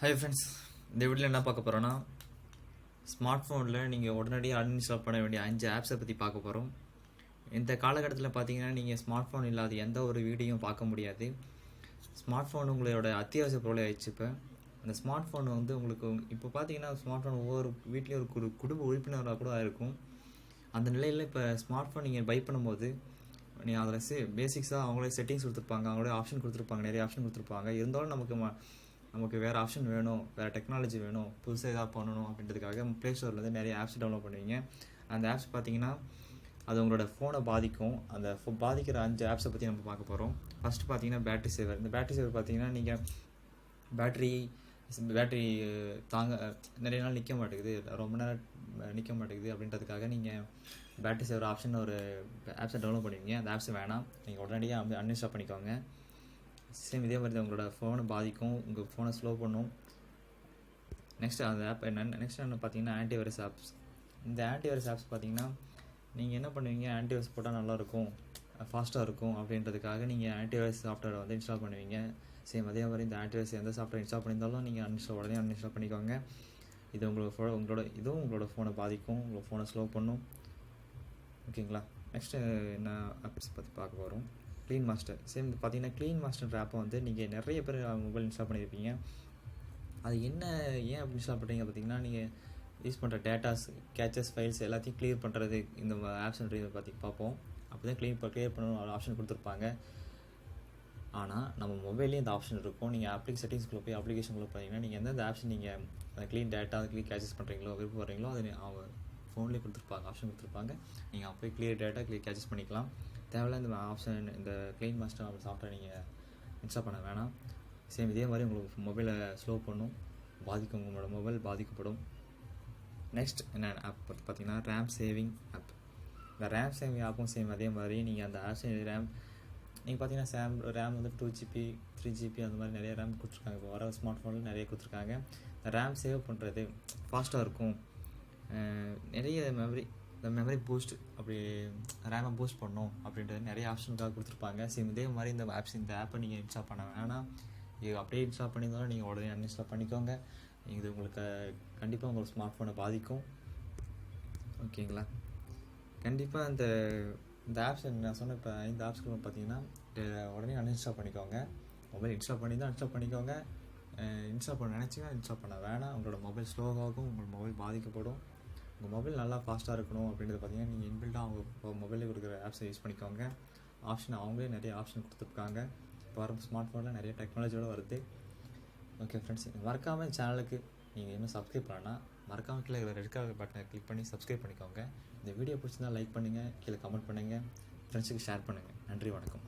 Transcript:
Hi friends, இந்த வீடியோவில் என்ன பார்க்க போகிறோன்னா, ஸ்மார்ட் ஃபோனில் நீங்கள் உடனடியாக அன்இன்ஸ்டால் பண்ண வேண்டிய 5 ஆப்ஸை பற்றி பார்க்க போகிறோம். இந்த காலகட்டத்தில் பார்த்தீங்கன்னா நீங்கள் ஸ்மார்ட் ஃபோன் இல்லாத எந்த ஒரு வீடியோவும் பார்க்க முடியாது. ஸ்மார்ட் ஃபோன் உங்களோட அத்தியாவசிய பொருளை ஆயிடுச்சு. இப்போ அந்த ஸ்மார்ட் ஃபோன் வந்து உங்களுக்கு இப்போ பார்த்தீங்கன்னா ஸ்மார்ட் ஃபோன் ஒவ்வொரு வீட்லேயும் ஒரு குடும்ப உறுப்பினராக கூட இருக்கும். அந்த நிலையில் இப்போ ஸ்மார்ட் ஃபோன் நீங்கள் பை பண்ணும்போது நீங்கள் அதில் பேசிக்ஸாக அவங்களே செட்டிங்ஸ் கொடுத்துருப்பாங்க, அவங்களே ஆப்ஷன் கொடுத்துருப்பாங்க, நிறைய ஆப்ஷன் கொடுத்துருப்பாங்க. இருந்தாலும் நமக்கு வேறு ஆப்ஷன் வேணும், வேறு டெக்னாலஜி வேணும், புதுசாக எதாவது பண்ணணும் அப்படின்றதுக்காக ப்ளே ஸ்டோர்லேருந்து நிறைய ஆப்ஸ் டவுன்லோட் பண்ணுவீங்க. அந்த ஆப்ஸ் பார்த்தீங்கன்னா அது உங்களோட ஃபோனை பாதிக்கும். அந்த பாதிக்கிற 5 ஆப்ஸை பற்றி நம்ம பார்க்க போகிறோம். ஃபஸ்ட்டு பார்த்தீங்கன்னா பேட்டரி சேவர். இந்த பேட்டரி சேவர் பார்த்தீங்கன்னா நீங்கள் பேட்டரி தாங்க நிறைய நாள் நிற்க மாட்டேங்குது, ரொம்ப நேரம் நிற்க மாட்டேங்குது அப்படின்றதுக்காக நீங்கள் பேட்டரி சேவர் ஆப்ஷன் ஒரு ஆப்ஸை டவுன்லோட் பண்ணுவீங்க. அந்த ஆப்ஸ் வேணாம், நீங்கள் உடனடியாக அன்இன்ஸ்டால் பண்ணிக்கோங்க. சேம் இதே மாதிரி உங்களோட ஃபோனை பாதிக்கும், உங்கள் ஃபோனை ஸ்லோ பண்ணும். நெக்ஸ்ட் அந்த ஆப் என்ன பார்த்தீங்கன்னா ஆன்டிவைரஸ் ஆப்ஸ். இந்த ஆன்டிவைரஸ் ஆப்ஸ் பார்த்தீங்கன்னா நீங்கள் என்ன பண்ணுவீங்க, ஆன்டிவைரஸ் போட்டால் நல்லாயிருக்கும், ஃபாஸ்ட்டாக இருக்கும் அப்படின்றதுக்காக நீங்கள் ஆன்டிவைரஸ் சாஃப்ட்வேர் வந்து இன்ஸ்டால் பண்ணுவீங்க. சேம் அதே மாதிரி இந்த ஆன்டிவைரஸ் எந்த சாஃப்ட்வேர் இன்ஸ்டால் பண்ணியிருந்தாலும் நீங்கள் உடனே அன்இன்ஸ்டால் பண்ணிக்கோங்க. இது உங்களோட ஃபோனை பாதிக்கும், உங்களோட ஃபோனை ஸ்லோ பண்ணும். ஓகேங்களா? நெக்ஸ்ட்டு என்ன ஆப்ஸ் பற்றி பார்க்க போகிறோம். Clean master. சேம் பார்த்தீங்கன்னா க்ளீன் மாஸ்டர் ஆப்பை வந்து நீங்கள் நிறைய பேர் மொபைல் இன்ஸ்டால் பண்ணியிருப்பீங்க. அது ஏன் அப்படி இன்ஸ்டால் பண்ணுறீங்க பார்த்தீங்கன்னா, நீங்கள் யூஸ் பண்ணுற டேட்டாஸ், கேச்சஸ், ஃபைல்ஸ் எல்லாத்தையும் கிளியர் பண்ணுறது இந்த ஆப்ஷன் பார்ப்போம். அப்போ தான் கிளியர் பண்ணணும் ஆப்ஷன் கொடுத்துருப்பாங்க. ஆனால் நம்ம மொபைல்லேயே இந்த ஆப்ஷன் இருக்கும். நீங்கள் செட்டிங்ஸ்குள்ளே போய் அப்ளிகேஷனுக்குள்ளே பார்த்தீங்கன்னா நீங்கள் எந்தெந்த ஆப்ஷன் நீங்கள் க்ளீன் டேட்டா கேச்சஸ் பண்ணுறீங்களோ விருப்பப்படுறீங்களோ அது அவங்க ஃபோன்லேயே கொடுத்துருப்பாங்க, ஆப்ஷன் கொடுத்துருப்பாங்க. நீங்கள் அப்போ க்ளியர் டேட்டா கேச்சஸ் பண்ணிக்கலாம். தேவையில்ல இந்த ஆப்ஷன், இந்த க்ளீன் மாஸ்டர் சாஃப்ட்வேர் நீங்கள் இன்ஸ்டால் பண்ண வேணாம். சேம் இதே மாதிரி உங்களுக்கு மொபைலை ஸ்லோ பண்ணும், பாதிக்கும், உங்களோட மொபைல் பாதிக்கப்படும். நெக்ஸ்ட் என்ன ஆப் பார்த்தீங்கன்னா ரேம் சேவிங் ஆப். இந்த ரேம் சேவிங் ஆப்பும் சேம் அதே மாதிரி நீங்கள் அந்த ஆப்ஸ் ரேம் நீங்கள் பார்த்தீங்கன்னா ரேம் வந்து 2GB 3GB அந்த மாதிரி நிறைய ரேம் கொடுத்துருக்காங்க. இப்போ வர ஸ்மார்ட் ஃபோனில் நிறைய கொடுத்துருக்காங்க. இந்த ரேம் சேவ் பண்ணுறது ஃபாஸ்ட்டாக இருக்கும், நிறைய மெமரி பூஸ்ட், அப்படி ரேமை பூஸ்ட் பண்ணணும் அப்படின்றது நிறைய ஆப்ஷனுக்காக கொடுத்துருப்பாங்க. சேம் இதே மாதிரி இந்த ஆப்பை நீங்கள் இன்ஸ்டால் பண்ண வேணாம். இது அப்படியே இன்ஸ்டால் பண்ணியிருந்தாலும் நீங்கள் உடனே அன்இன்ஸ்டால் பண்ணிக்கோங்க. இது உங்களுக்கு கண்டிப்பாக உங்களுக்கு ஸ்மார்ட் ஃபோனை பாதிக்கும். ஓகேங்களா? கண்டிப்பாக இந்த ஆப்ஸ் நான் சொன்ன இப்போ 5 ஆப்ஸ்க்கு பார்த்தீங்கன்னா உடனே அன்இன்ஸ்டால் பண்ணிக்கோங்க. மொபைல் இன்ஸ்டால் பண்ணி தான் இன்ஸ்டால் பண்ணிக்கோங்க. இன்ஸ்டால் பண்ண நினச்சிங்கன்னா இன்ஸ்டால் பண்ண வேணாம். உங்களோட மொபைல் ஸ்லோவாகும், உங்களோட மொபைல் பாதிக்கப்படும். உங்கள் மொபைல் நல்லா ஃபாஸ்ட்டாக இருக்கணும் அப்படின்றது பார்த்தீங்கன்னா நீங்கள் இன்பில்டாக அவங்க மொபைலில் கொடுக்குற ஆப்ஸை யூஸ் பண்ணிக்கோங்க. அவங்களே நிறைய ஆப்ஷன் கொடுத்துருக்காங்க. இப்போ வர ஸ்மார்ட் ஃபோனில் நிறைய டெக்னாலஜியோடு வருது. ஓகே ஃப்ரெண்ட்ஸ், மறக்காமல் சேனலுக்கு நீங்கள் இன்னும் சப்ஸ்கிரைப் பண்ணலாம். மறக்காமல் கீழே ரெட் கலர் பட்டனை கிளிக் பண்ணி சப்ஸ்கிரைப் பண்ணிக்கோங்க. இந்த வீடியோ பிடிச்சிருந்தால் லைக் பண்ணுங்கள், கீழே கமெண்ட் பண்ணுங்கள், ஃப்ரெண்ட்ஸுக்கு ஷேர் பண்ணுங்கள். நன்றி, வணக்கம்.